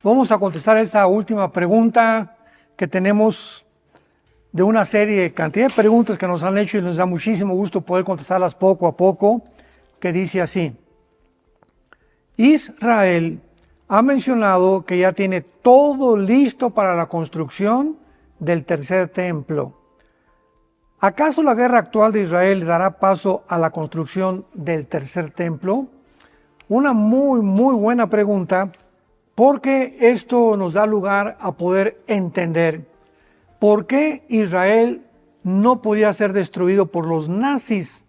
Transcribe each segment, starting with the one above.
Vamos a contestar esta última pregunta que tenemos de una serie, cantidad de preguntas que nos han hecho y nos da muchísimo gusto poder contestarlas poco a poco, que dice así: Israel ha mencionado que ya tiene todo listo para la construcción del tercer templo. ¿Acaso la guerra actual de Israel dará paso a la construcción del tercer templo? Una muy buena pregunta, porque esto nos da lugar a poder entender por qué Israel no podía ser destruido por los nazis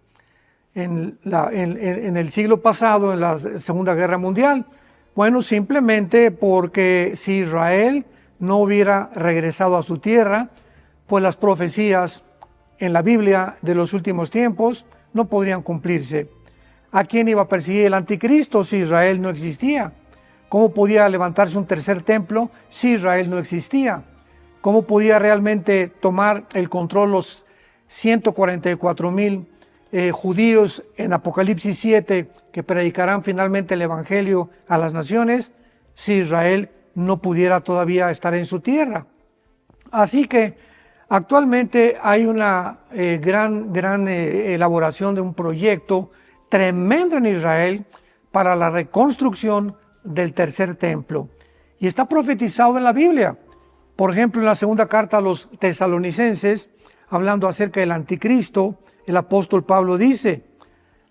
en el siglo pasado, en la Segunda Guerra Mundial. Bueno, simplemente porque si Israel no hubiera regresado a su tierra, pues las profecías en la Biblia de los últimos tiempos no podrían cumplirse. ¿A quién iba a perseguir el anticristo si Israel no existía? ¿Cómo podía levantarse un tercer templo si Israel no existía? ¿Cómo podía realmente tomar el control los 144,000 judíos en Apocalipsis 7 que predicarán finalmente el Evangelio a las naciones si Israel no pudiera todavía estar en su tierra? Así que actualmente hay una gran elaboración de un proyecto tremendo en Israel para la reconstrucción del tercer templo. Y está profetizado en la Biblia. Por ejemplo, en la segunda carta a los tesalonicenses, hablando acerca del anticristo, el apóstol Pablo dice: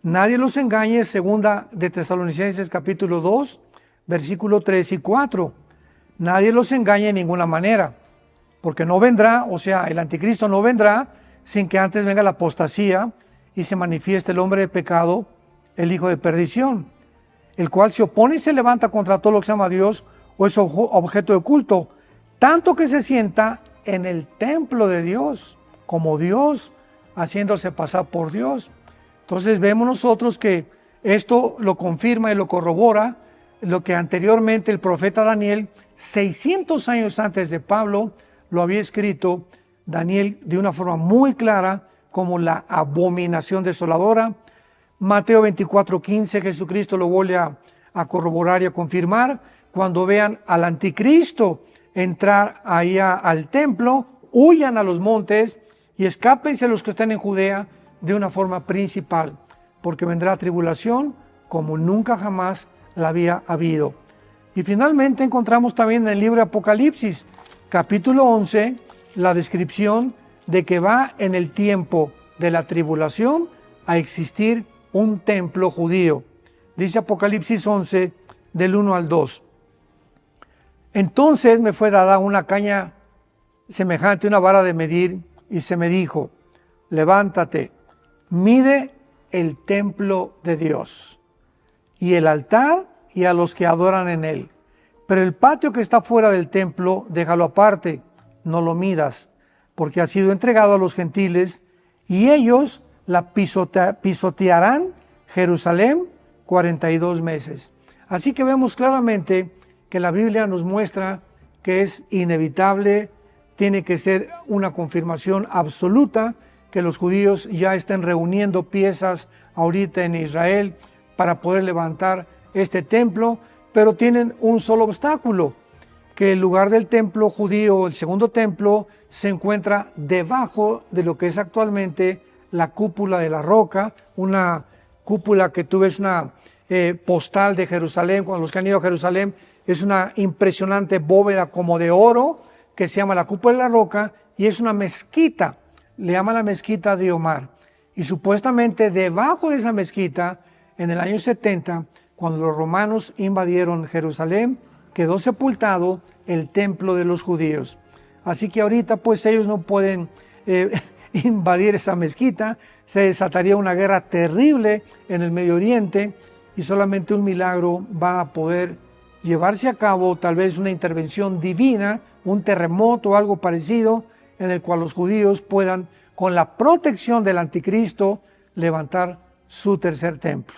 nadie los engañe, segunda de Tesalonicenses capítulo 2, versículo 3 y 4. Nadie los engañe de ninguna manera, porque no vendrá, o sea, el anticristo no vendrá sin que antes venga la apostasía y se manifieste el hombre de pecado, el hijo de perdición, el cual se opone y se levanta contra todo lo que se llama Dios o es objeto de culto, tanto que se sienta en el templo de Dios como Dios, haciéndose pasar por Dios. Entonces vemos nosotros que esto lo confirma y lo corrobora lo que anteriormente el profeta Daniel, 600 años antes de Pablo, lo había escrito Daniel de una forma muy clara como la abominación desoladora. Mateo 24:15, Jesucristo lo vuelve a corroborar y a confirmar. Cuando vean al anticristo entrar allá al templo, huyan a los montes y escápense los que están en Judea de una forma principal, porque vendrá tribulación como nunca jamás la había habido. Y finalmente encontramos también en el libro de Apocalipsis, capítulo 11, la descripción de que va en el tiempo de la tribulación a existir un templo judío. Dice Apocalipsis 11, del 1 al 2. Entonces me fue dada una caña semejante a una vara de medir, y se me dijo: levántate, mide el templo de Dios, y el altar, y a los que adoran en él. Pero el patio que está fuera del templo, déjalo aparte, no lo midas, porque ha sido entregado a los gentiles, y ellos la pisotearán Jerusalén 42 meses. Así que vemos claramente que la Biblia nos muestra que es inevitable, tiene que ser una confirmación absoluta que los judíos ya estén reuniendo piezas ahorita en Israel para poder levantar este templo, pero tienen un solo obstáculo, que el lugar del templo judío, el segundo templo, se encuentra debajo de lo que es actualmente la cúpula de la roca, una cúpula que tú ves una postal de Jerusalén. Cuando los que han ido a Jerusalén, es una impresionante bóveda como de oro que se llama la cúpula de la roca, y es una mezquita, le llaman la mezquita de Omar. Y supuestamente debajo de esa mezquita, en el año 70, cuando los romanos invadieron Jerusalén, quedó sepultado el templo de los judíos. Así que ahorita pues ellos no pueden invadir esa mezquita, se desataría una guerra terrible en el Medio Oriente, y solamente un milagro va a poder llevarse a cabo, tal vez una intervención divina, un terremoto o algo parecido, en el cual los judíos puedan, con la protección del anticristo, levantar su tercer templo.